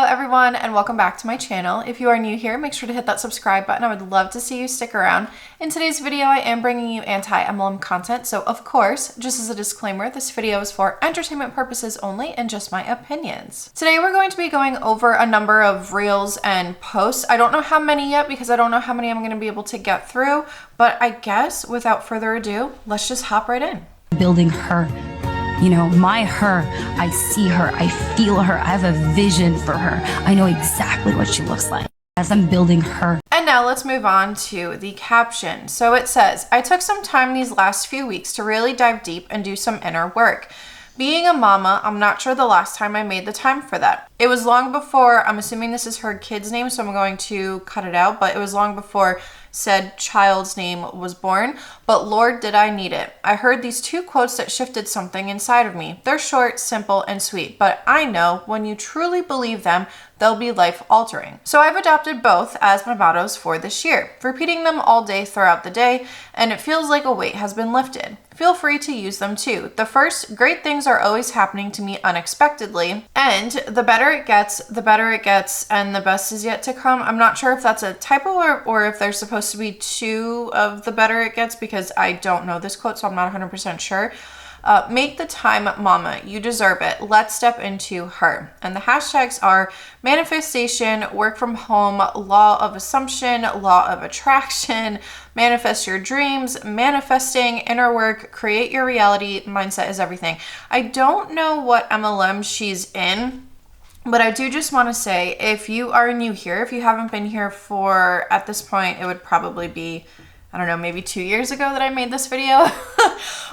everyone, and welcome back to my channel. If you are new here, make sure to hit that subscribe button. I would love to see you stick around. In today's video, I am bringing you anti-MLM content, so of course, just as a disclaimer, this video is for entertainment purposes only and just my opinions. Today, we're going to be going over a number of reels and posts. I don't know how many yet because I don't know how many I'm going to be able to get through, but I guess without further ado, let's just hop right in. Building her. You know, my her, I see her, I feel her, I have a vision for her. I know exactly what she looks like as I'm building her. And now let's move on to the caption. So it says, I took some time these last few weeks to really dive deep and do some inner work. Being a mama, I'm not sure the last time I made the time for that. It was long before, I'm assuming this is her kid's name, so I'm going to cut it out, but it was long before said child's name was born, but Lord, did I need it. I heard these two quotes that shifted something inside of me. They're short, simple, and sweet, but I know when you truly believe them, they'll be life-altering. So I've adopted both as my mottos for this year, repeating them all day throughout the day, and it feels like a weight has been lifted. Feel free to use them too. The first, great things are always happening to me unexpectedly, and the better it gets, and the best is yet to come. I'm not sure if that's a typo or if there's supposed to be two of the better it gets because I don't know this quote, so I'm not 100% sure. Make the time, mama. You deserve it. Let's step into her. And the hashtags are manifestation, work from home, law of assumption, law of attraction, manifest your dreams, manifesting, inner work, create your reality, mindset is everything. I don't know what MLM she's in, but I do just want to say, if you are new here, if you haven't been here for, at this point, it would probably be, I don't know, maybe 2 years ago that I made this video.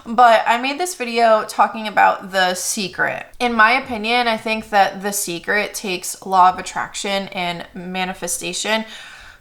But I made this video talking about The Secret. In my opinion, I think that The Secret takes law of attraction and manifestation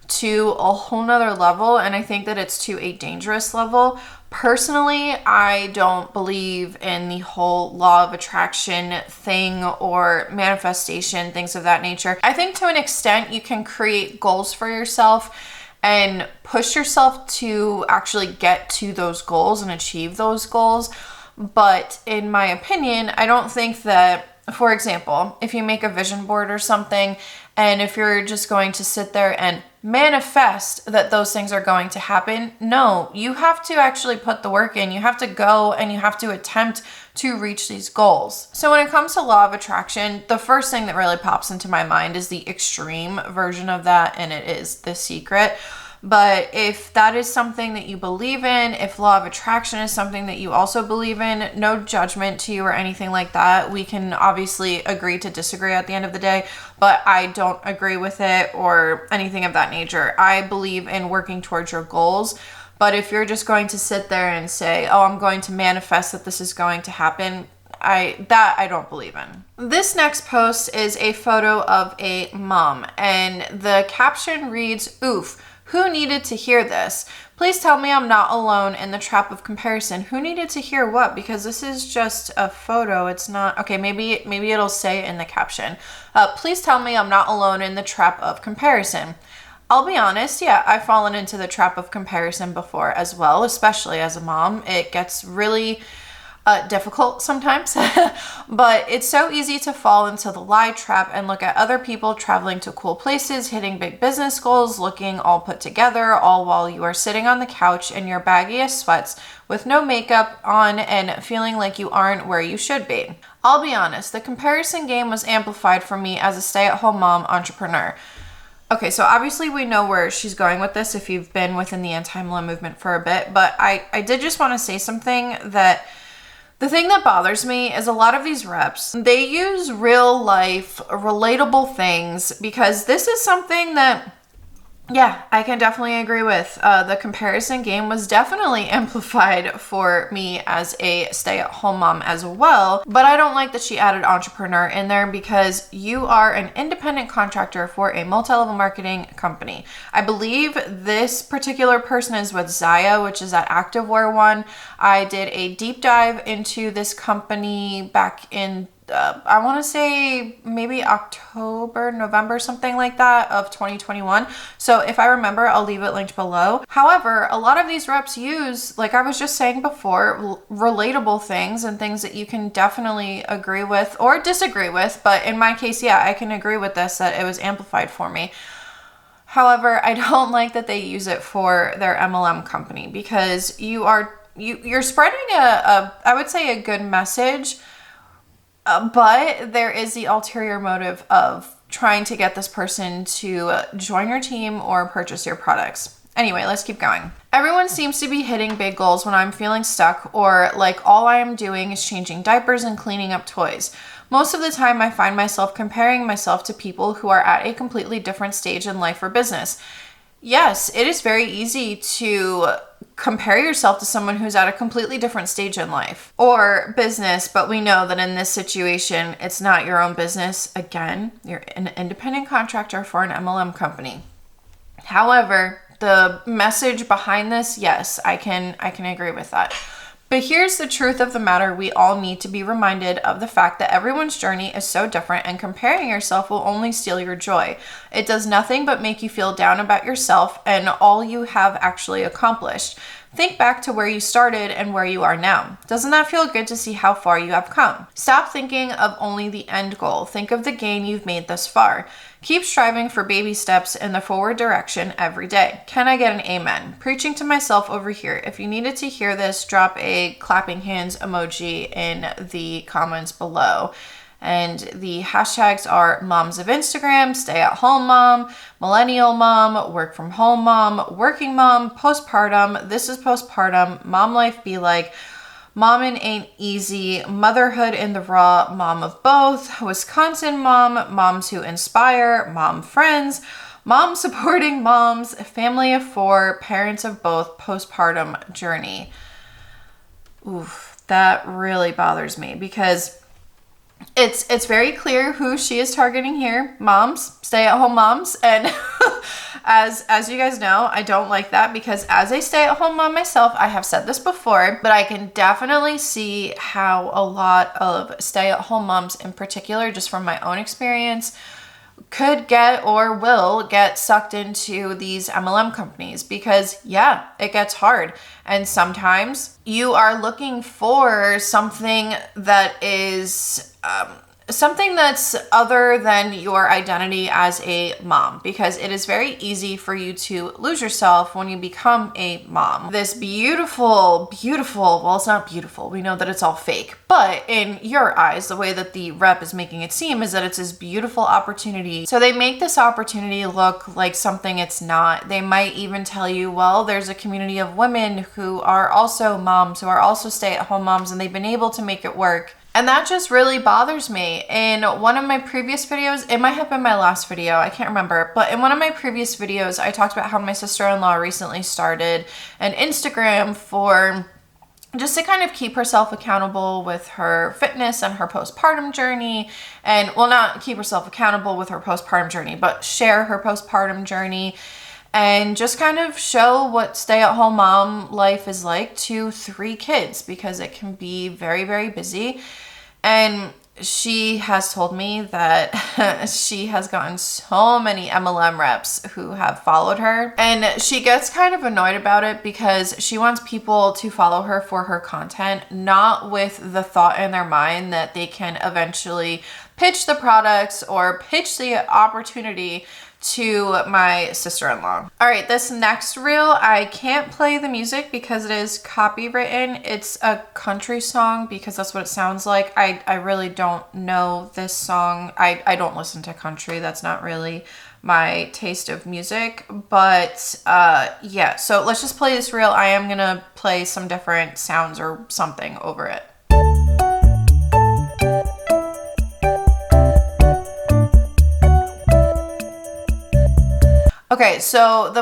to a whole nother level, and I think that it's to a dangerous level. Personally, I don't believe in the whole law of attraction thing or manifestation, things of that nature. I think to an extent you can create goals for yourself and push yourself to actually get to those goals and achieve those goals. But in my opinion, I don't think that, for example, if you make a vision board or something, and if you're just going to sit there and manifest that those things are going to happen, no, you have to actually put the work in. You have to go and you have to attempt to reach these goals. So when it comes to law of attraction, the first thing that really pops into my mind is the extreme version of that, and it is The Secret. But if that is something that you believe in, if law of attraction is something that you also believe in, no judgment to you or anything like that. We can obviously agree to disagree at the end of the day, but I don't agree with it or anything of that nature. I believe in working towards your goals. But if you're just going to sit there and say, oh, I'm going to manifest that this is going to happen, I don't believe in. This next post is a photo of a mom, and the caption reads, oof. Who needed to hear this? Please tell me I'm not alone in the trap of comparison. Who needed to hear what? Because this is just a photo. It's not, okay, maybe it'll say in the caption. Please tell me I'm not alone in the trap of comparison. I'll be honest, yeah, I've fallen into the trap of comparison before as well, especially as a mom. It gets really difficult sometimes, but it's so easy to fall into the lie trap and look at other people traveling to cool places, hitting big business goals, looking all put together, all while you are sitting on the couch in your baggiest sweats with no makeup on and feeling like you aren't where you should be. I'll be honest, the comparison game was amplified for me as a stay-at-home mom entrepreneur. Okay, so obviously we know where she's going with this if you've been within the anti-MLM movement for a bit, but I did just want to say something that the thing that bothers me is a lot of these reps, they use real life, relatable things because this is something that, yeah, I can definitely agree with. The comparison game was definitely amplified for me as a stay-at-home mom as well, but I don't like that she added entrepreneur in there because you are an independent contractor for a multi-level marketing company. I believe this particular person is with Zyia, which is that activewear one. I did a deep dive into this company back in I want to say maybe October, November, something like that of 2021. So if I remember, I'll leave it linked below. However, a lot of these reps use, like I was just saying before, relatable things and things that you can definitely agree with or disagree with. But in my case, yeah, I can agree with this, that it was amplified for me. However, I don't like that they use it for their MLM company, because you're spreading I would say a good message, but there is the ulterior motive of trying to get this person to join your team or purchase your products. Anyway, let's keep going. Everyone seems to be hitting big goals when I'm feeling stuck, or like all I am doing is changing diapers and cleaning up toys. Most of the time, I find myself comparing myself to people who are at a completely different stage in life or business. Yes, it is very easy to compare yourself to someone who's at a completely different stage in life or business, but we know that in this situation, it's not your own business. Again, you're an independent contractor for an MLM company. However, the message behind this, yes, I can agree with that. But here's the truth of the matter. We all need to be reminded of the fact that everyone's journey is so different, and comparing yourself will only steal your joy. It does nothing but make you feel down about yourself and all you have actually accomplished. Think back to where you started and where you are now. Doesn't that feel good to see how far you have come? Stop thinking of only the end goal. Think of the gain you've made thus far. Keep striving for baby steps in the forward direction every day. Can I get an amen? Preaching to myself over here. If you needed to hear this, drop a clapping hands emoji in the comments below. And the hashtags are moms of Instagram, stay at home mom, millennial mom, work from home mom, working mom, postpartum, this is postpartum, mom life be like, momming ain't easy, motherhood in the raw, mom of both, Wisconsin mom, moms who inspire, mom friends, mom supporting moms, family of 4, parents of both, postpartum journey. Oof, that really bothers me, because it's very clear who she is targeting here. Moms, stay-at-home moms. And as you guys know, I don't like that, because as a stay-at-home mom myself, I have said this before, but I can definitely see how a lot of stay-at-home moms in particular, just from my own experience, could get or will get sucked into these MLM companies, because yeah, it gets hard. And sometimes you are looking for something that is something that's other than your identity as a mom, because it is very easy for you to lose yourself when you become a mom. This beautiful, well, it's not beautiful. We know that it's all fake, but in your eyes, the way that the rep is making it seem is that it's this beautiful opportunity. So they make this opportunity look like something it's not. They might even tell you, well, there's a community of women who are also moms, who are also stay-at-home moms, and they've been able to make it work. And that just really bothers me. In one of my previous videos, it might have been my last video, I can't remember, but in one of my previous videos, I talked about how my sister-in-law recently started an Instagram for just to kind of keep herself accountable with her fitness and her postpartum journey. And well, not keep herself accountable with her postpartum journey, but share her postpartum journey and just kind of show what stay-at-home mom life is like to 3 kids, because it can be very, very busy. And she has told me that she has gotten so many MLM reps who have followed her, and she gets kind of annoyed about it because she wants people to follow her for her content, not with the thought in their mind that they can eventually pitch the products or pitch the opportunity to my sister-in-law. All right, this next reel, I can't play the music because it is copywritten. It's a country song because that's what it sounds like. I really don't know this song. I don't listen to country. That's not really my taste of music, but yeah, so let's just play this reel. I am gonna play some different sounds or something over it. Okay, so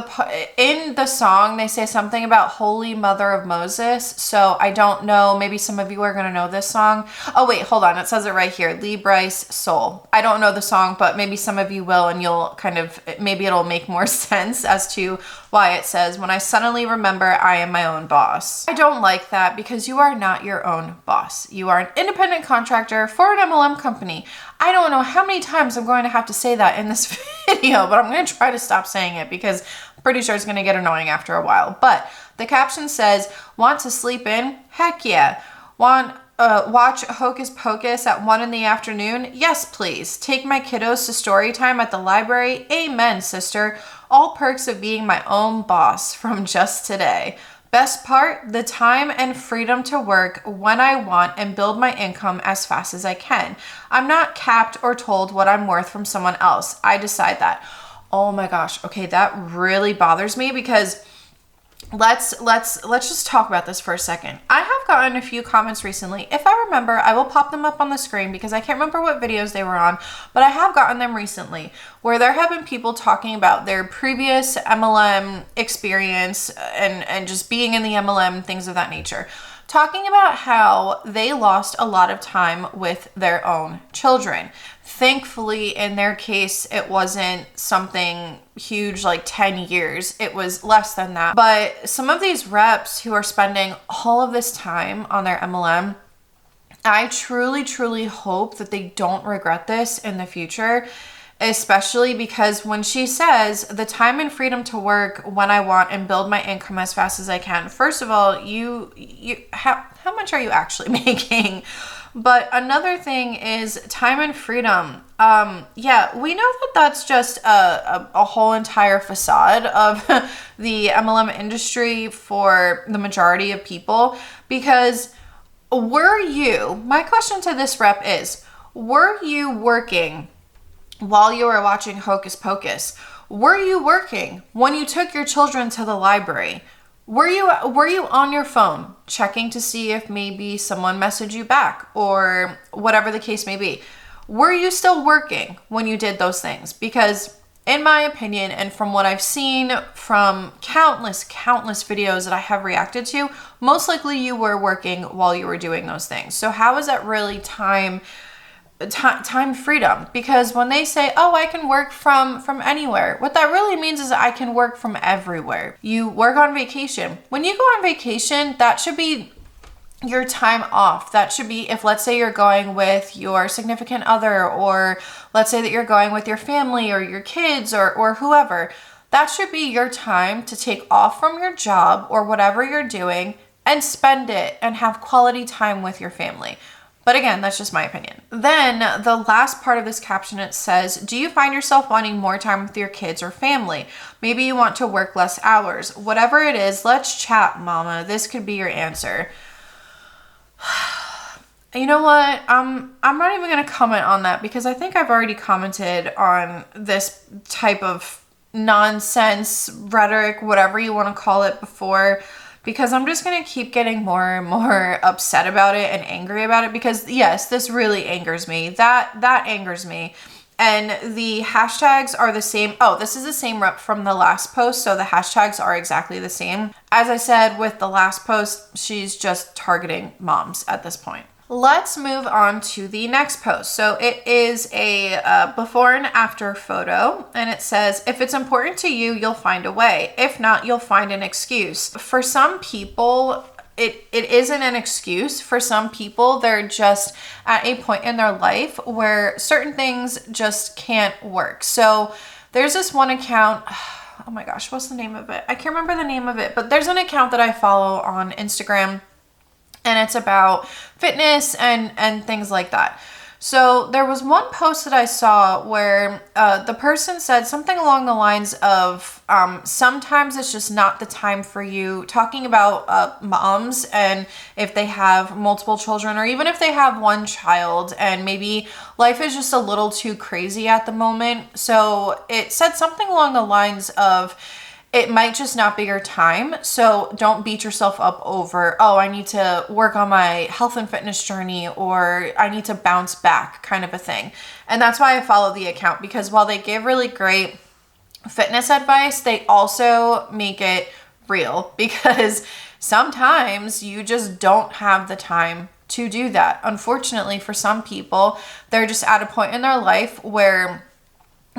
in the song, they say something about Holy Mother of Moses. So I don't know, maybe some of you are gonna know this song. Oh wait, hold on, it says it right here, Lee Bryce Soul. I don't know the song, but maybe some of you will, and you'll kind of, maybe it'll make more sense as to Wyatt says, when I suddenly remember I am my own boss. I don't like that because you are not your own boss. You are an independent contractor for an MLM company. I don't know how many times I'm going to have to say that in this video, but I'm going to try to stop saying it because I'm pretty sure it's going to get annoying after a while. But the caption says, want to sleep in? Heck yeah. Watch Hocus Pocus at 1 in the afternoon? Yes, please. Take my kiddos to story time at the library? Amen, sister. All perks of being my own boss from just today. Best part, the time and freedom to work when I want and build my income as fast as I can. I'm not capped or told what I'm worth from someone else. I decide that. Oh my gosh. Okay, that really bothers me because let's just talk about this for a second. I have gotten a few comments recently. If I remember, I will pop them up on the screen because I can't remember what videos they were on, but I have gotten them recently where there have been people talking about their previous MLM experience and just being in the MLM, things of that nature. Talking about how they lost a lot of time with their own children. Thankfully, in their case, it wasn't something huge like 10 years. It was less than that. But some of these reps who are spending all of this time on their MLM, I truly, truly hope that they don't regret this in the future. Especially because when she says the time and freedom to work when I want and build my income as fast as I can. First of all, how much are you actually making? But another thing is time and freedom. Yeah, we know that that's just a whole entire facade of the MLM industry for the majority of people. Because my question to this rep is, were you working while you were watching Hocus Pocus? Were you working when you took your children to the library? Were you on your phone checking to see if maybe someone messaged you back or whatever the case may be? Were you still working when you did those things? Because in my opinion, and from what I've seen from countless videos that I have reacted to, most likely you were working while you were doing those things. So how is that really time freedom? Because when they say, oh, I can work from anywhere, what that really means is I can work from everywhere. You work on vacation. When you go on vacation, that should be your time off. That should be, if let's say you're going with your significant other, or let's say that you're going with your family or your kids or whoever, that should be your time to take off from your job or whatever you're doing and spend it and have quality time with your family. But again, that's just my opinion. Then the last part of this caption, it says, do you find yourself wanting more time with your kids or family? Maybe you want to work less hours. Whatever it is, let's chat, mama. This could be your answer. You know what? I'm not even going to comment on that because I think I've already commented on this type of nonsense, rhetoric, whatever you want to call it before. Because I'm just going to keep getting more and more upset about it and angry about it because, yes, this really angers me. That angers me. And the hashtags are the same. Oh, this is the same rep from the last post, so the hashtags are exactly the same. As I said with the last post, she's just targeting moms at this point. Let's move on to the next post. So it is a before and after photo, and it says, if it's important to you, you'll find a way. If not, you'll find an excuse. For some people, it isn't an excuse. For some people, they're just at a point in their life where certain things just can't work. So there's this one account, oh my gosh, what's the name of it? I can't remember the name of it, but there's an account that I follow on Instagram, and it's about fitness and things like that. So there was one post that I saw where the person said something along the lines of, sometimes it's just not the time for you, talking about moms and if they have multiple children or even if they have one child and maybe life is just a little too crazy at the moment. So it said something along the lines of, it might just not be your time. So don't beat yourself up over, oh, I need to work on my health and fitness journey or I need to bounce back kind of a thing. And that's why I follow the account, because while they give really great fitness advice, they also make it real, because sometimes you just don't have the time to do that. Unfortunately, for some people, they're just at a point in their life where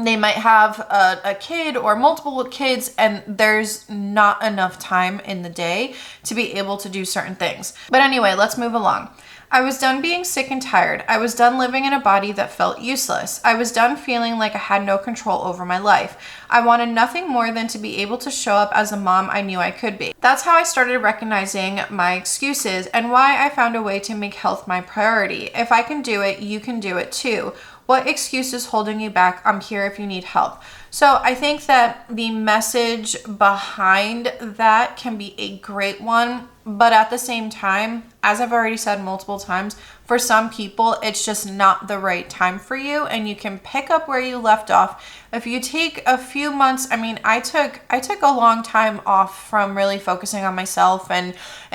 They might have a kid or multiple kids, and there's not enough time in the day to be able to do certain things. But anyway, let's move along. I was done being sick and tired. I was done living in a body that felt useless. I was done feeling like I had no control over my life. I wanted nothing more than to be able to show up as a mom I knew I could be. That's how I started recognizing my excuses and why I found a way to make health my priority. If I can do it, you can do it too. What excuse is holding you back? I'm here if you need help. So I think that the message behind that can be a great one, but at the same time, as I've already said multiple times, for some people, it's just not the right time for you, and you can pick up where you left off. If you take a few months, I mean, I took a long time off from really focusing on myself and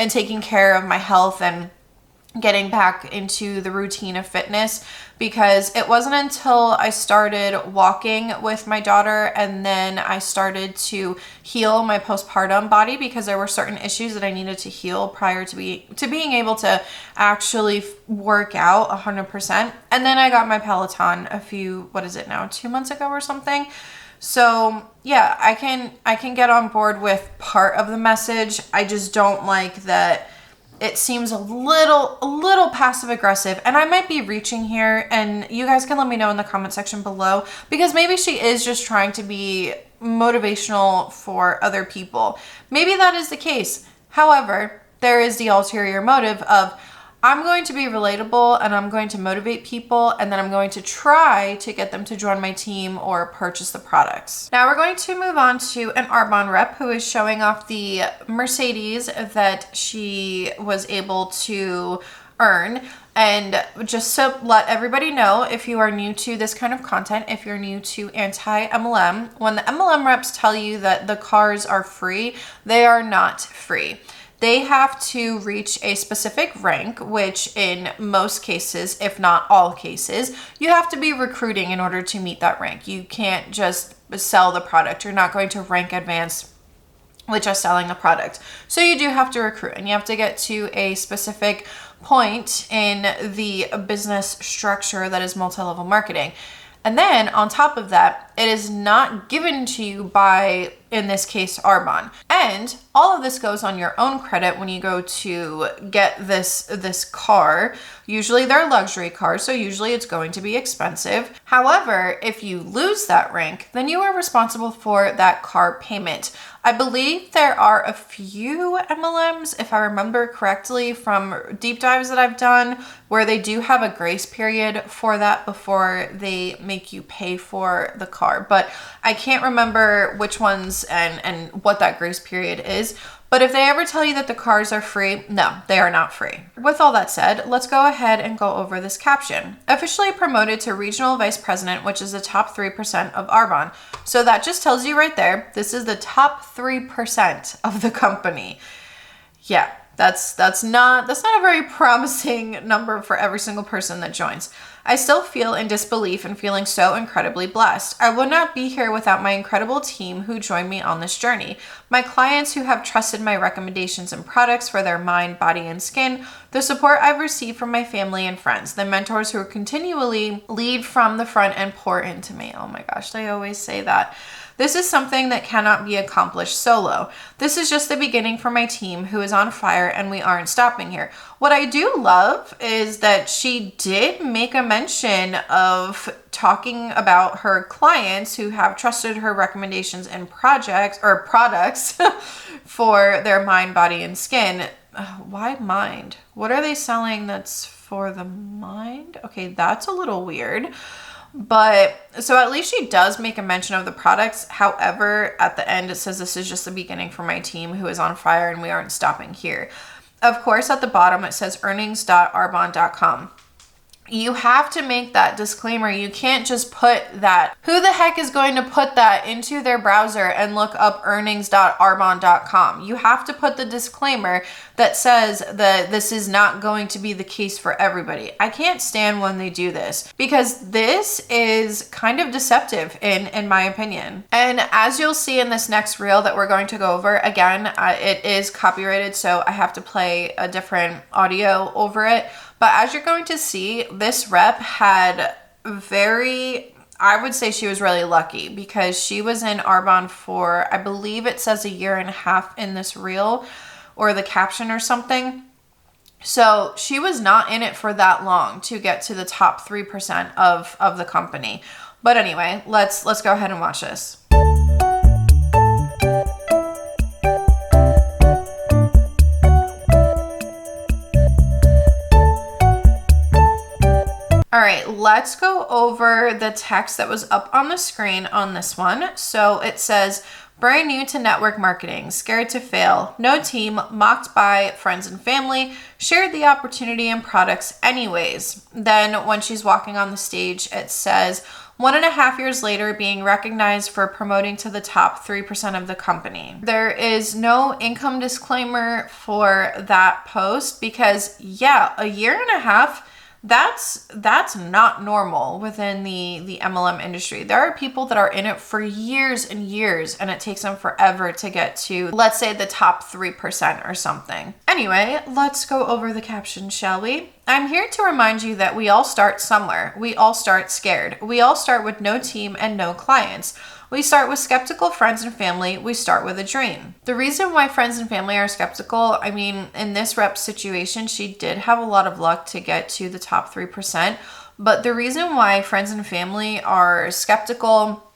taking care of my health and getting back into the routine of fitness, because it wasn't until I started walking with my daughter and then I started to heal my postpartum body, because there were certain issues that I needed to heal prior to being able to actually work out 100%. And then I got my Peloton 2 months ago or something. So yeah, I can get on board with part of the message. I just don't like that it seems a little passive aggressive, and I might be reaching here, and you guys can let me know in the comment section below, because maybe she is just trying to be motivational for other people. Maybe that is the case. However, there is the ulterior motive of, I'm going to be relatable and I'm going to motivate people, and then I'm going to try to get them to join my team or purchase the products. Now we're going to move on to an Arbonne rep who is showing off the Mercedes that she was able to earn. And just to let everybody know, if you are new to this kind of content, if you're new to anti-MLM, when the MLM reps tell you that the cars are free, they are not free. They have to reach a specific rank, which in most cases, if not all cases, you have to be recruiting in order to meet that rank. You can't just sell the product. You're not going to rank advance with just selling the product. So you do have to recruit, and you have to get to a specific point in the business structure that is multi-level marketing. And then on top of that, it is not given to you by, in this case, Arbonne. And all of this goes on your own credit when you go to get this car. Usually they're luxury cars, so usually it's going to be expensive. However, if you lose that rank, then you are responsible for that car payment. I believe there are a few MLMs, if I remember correctly, from deep dives that I've done, where they do have a grace period for that before they make you pay for the car. But I can't remember which ones and what that grace period is. But if they ever tell you that the cars are free, no, they are not free. With all that said, let's go ahead and go over this caption. Officially promoted to regional vice president, which is the top 3% of Arbonne. So that just tells you right there, this is the top 3% of the company. Yeah, that's not a very promising number for every single person that joins. I still feel in disbelief and feeling so incredibly blessed. I would not be here without my incredible team who joined me on this journey. My clients who have trusted my recommendations and products for their mind, body, and skin, the support I've received from my family and friends, the mentors who continually lead from the front and pour into me. Oh my gosh, they always say that. This is something that cannot be accomplished solo. This is just the beginning for my team who is on fire, and we aren't stopping here. What I do love is that she did make a mention of talking about her clients who have trusted her recommendations and products for their mind, body, and skin. Why mind? What are they selling that's for the mind? Okay, that's a little weird. But so at least she does make a mention of the products. However, at the end, it says this is just the beginning for my team who is on fire, and we aren't stopping here. Of course, at the bottom, it says earnings.arbonne.com. You have to make that disclaimer. You can't just put that. Who the heck is going to put that into their browser and look up earnings.arbonne.com? You have to put the disclaimer that says that this is not going to be the case for everybody. I can't stand when they do this, because this is kind of deceptive in my opinion. And as you'll see in this next reel that we're going to go over, again, it is copyrighted, so I have to play a different audio over it. But as you're going to see, this rep had very I would say she was really lucky because she was in Arbonne for, I believe it says 1.5 years in this reel or the caption or something. So she was not in it for that long to get to the top 3% of the company. But anyway, let's go ahead and watch this. All right, let's go over the text that was up on the screen on this one. So it says, brand new to network marketing, scared to fail, no team, mocked by friends and family, shared the opportunity and products anyways. Then when she's walking on the stage, it says, 1.5 years later, being recognized for promoting to the top 3% of the company. There is no income disclaimer for that post because, yeah, 1.5 years, that's not normal within the MLM industry. There are people that are in it for years and years, and it takes them forever to get to, let's say, the top 3% or something. Anyway, let's go over the caption, shall we? I'm here to remind you that we all start somewhere. We all start scared. We all start with no team and no clients. We start with skeptical friends and family. We start with a dream. The reason why friends and family are skeptical, I mean, in this rep situation, she did have a lot of luck to get to the top 3%. But the reason why friends and family are skeptical,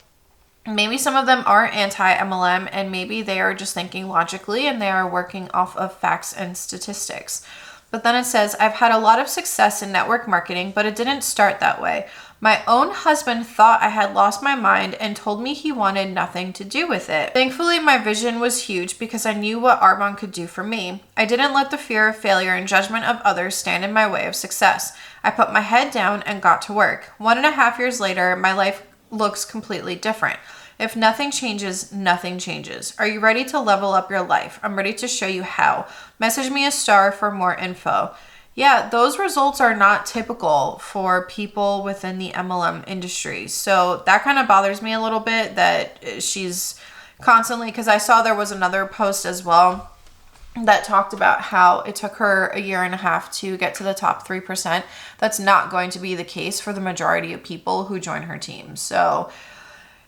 maybe some of them are anti-MLM and maybe they are just thinking logically and they are working off of facts and statistics. But then it says, I've had a lot of success in network marketing, but it didn't start that way. My own husband thought I had lost my mind and told me he wanted nothing to do with it. Thankfully, my vision was huge because I knew what Arbonne could do for me. I didn't let the fear of failure and judgment of others stand in my way of success. I put my head down and got to work. 1.5 years later, my life looks completely different. If nothing changes, nothing changes. Are you ready to level up your life? I'm ready to show you how. Message me a star for more info. Yeah, those results are not typical for people within the MLM industry. So that kind of bothers me a little bit that she's constantly, because I saw there was another post as well that talked about how it took her 1.5 years to get to the top 3%. That's not going to be the case for the majority of people who join her team. So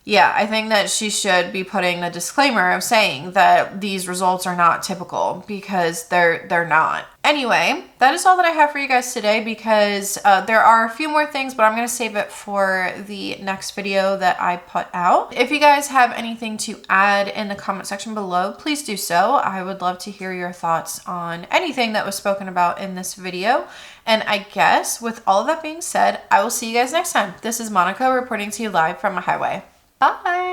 yeah, I think that she should be putting the disclaimer of saying that these results are not typical because they're not. Anyway, that is all that I have for you guys today because there are a few more things, but I'm going to save it for the next video that I put out. If you guys have anything to add in the comment section below, please do so. I would love to hear your thoughts on anything that was spoken about in this video. And I guess with all of that being said, I will see you guys next time. This is Monica reporting to you live from a highway. Bye.